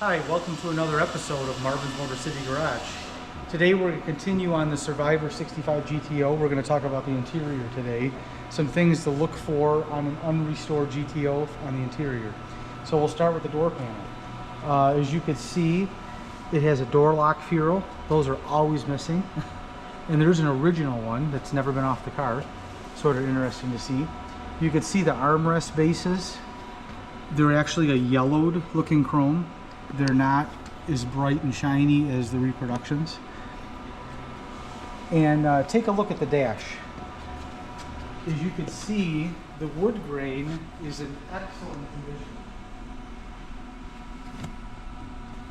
Hi, welcome to another episode of Marvin's Motor City Garage. Today we're going to continue on the Survivor 65 GTO. We're going to talk about the interior today. Some things to look for on an unrestored GTO on the interior. So we'll start with the door panel. As you can see, it has a door lock ferrule. Those are always missing. And there's an original one that's never been off the car. Sort of interesting to see. You can see the armrest bases. They're actually a yellowed looking chrome. They're not as bright and shiny as the reproductions. And take a look at the dash. As you can see, the wood grain is in excellent condition.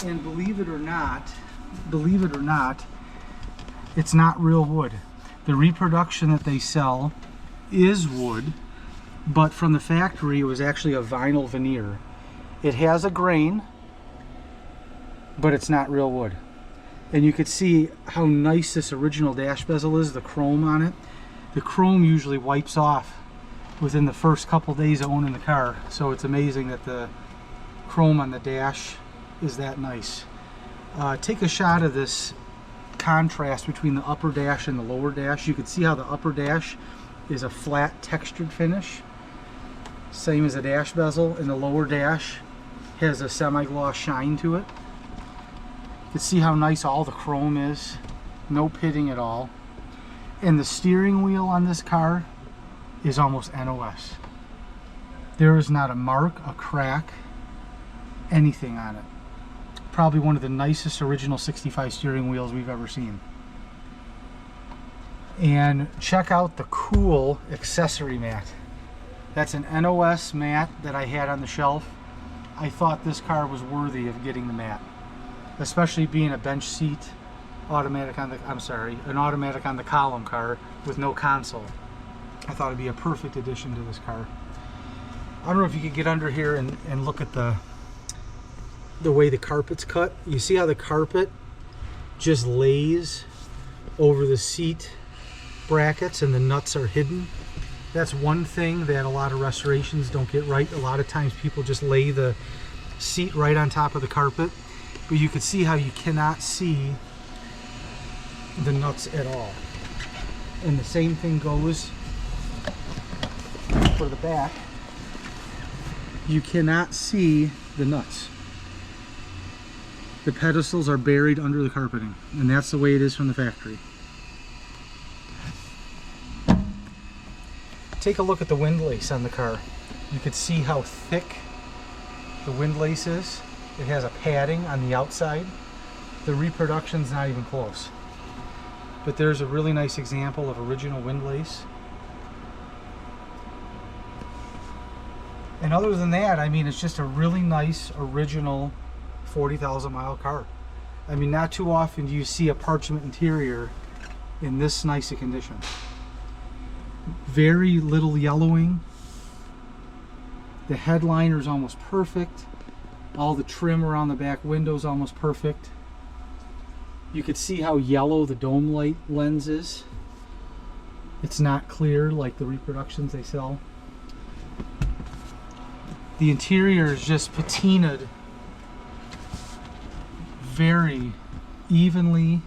And believe it or not, it's not real wood. The reproduction that they sell is wood, but from the factory it was actually a vinyl veneer. It has a grain, but it's not real wood. And you can see how nice this original dash bezel is, the chrome on it. The chrome usually wipes off within the first couple days of owning the car, so it's amazing that the chrome on the dash is that nice. Take a shot of this contrast between the upper dash and the lower dash. You can see how the upper dash is a flat textured finish, same as the dash bezel, and the lower dash has a semi-gloss shine to it. You can see how nice all the chrome is, no pitting at all. And the steering wheel on this car is almost NOS. There is not a mark, a crack, anything on it. Probably one of the nicest original 65 steering wheels we've ever seen. And check out the cool accessory mat. That's an NOS mat that I had on the shelf. I thought this car was worthy of getting the mat, especially being a bench seat automatic on the, an automatic on the column car with no console. I thought it'd be a perfect addition to this car. I don't know if you could get under here and look at the way the carpet's cut. You see how the carpet just lays over the seat brackets and the nuts are hidden? That's one thing that a lot of restorations don't get right. A lot of times people just lay the seat right on top of the carpet, but you can see how you cannot see the nuts at all. And the same thing goes for the back. You cannot see the nuts. The pedestals are buried under the carpeting, and that's the way it is from the factory. Take a look at the windlace on the car. You can see how thick the windlace is. It has a padding on the outside. The reproduction's not even close. But there's a really nice example of original windlace. And other than that, I mean, it's just a really nice original 40,000 mile car. I mean, not too often do you see a parchment interior in this nice a condition. Very little yellowing. The headliner is almost perfect. All the trim around the back window is almost perfect. You could see how yellow the dome light lens is. It's not clear like the reproductions they sell. The interior is just patinaed very evenly.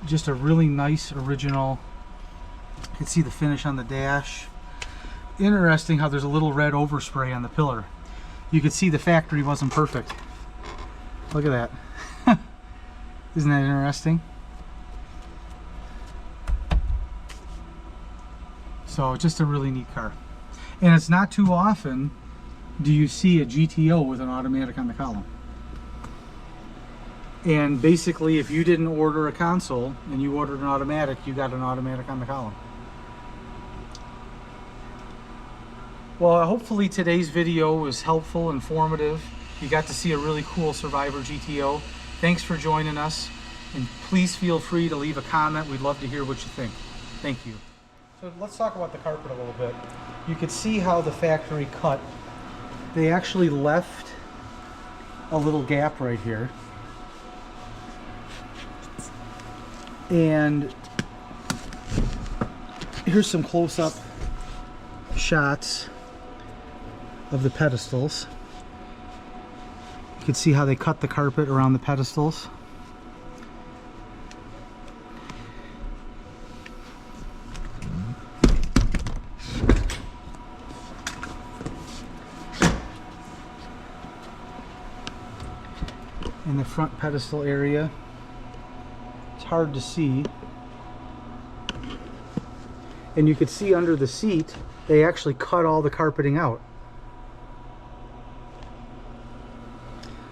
Just a really nice original. You can see the finish on the dash. Interesting how there's a little red overspray on the pillar. You can see the factory wasn't perfect. Look at that. Isn't that interesting? So just a really neat car. And it's not too often do you see a GTO with an automatic on the column. And basically, if you didn't order a console and you ordered an automatic, you got an automatic on the column. Well, hopefully today's video was helpful, informative. You got to see a really cool Survivor GTO. Thanks for joining us, and please feel free to leave a comment. We'd love to hear what you think. Thank you. So let's talk about the carpet a little bit. You could see how the factory cut. They actually left a little gap right here. And here's some close-up shots of the pedestals. You can see how they cut the carpet around the pedestals. In the front pedestal area, it's hard to see, and you could see under the seat they actually cut all the carpeting out.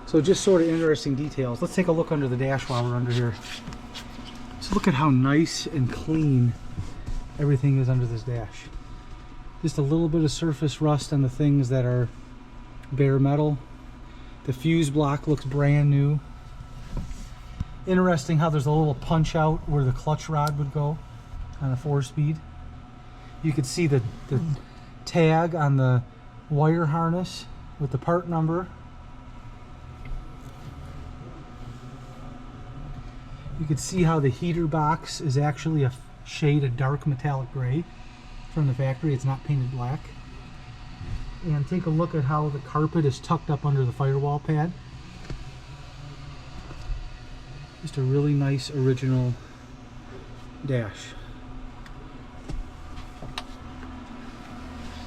So just sort of interesting details. Let's take a look under the dash while we're under here. Let's look at how nice and clean everything is under this dash. Just a little bit of surface rust on the things that are bare metal. The fuse block looks brand new. Interesting how there's a little punch out where the clutch rod would go on a 4-speed. You could see the tag on the wire harness with the part number. You can see how the heater box is actually a shade of dark metallic gray from the factory. It's not painted black. And take a look at how the carpet is tucked up under the firewall pad. Just a really nice original dash.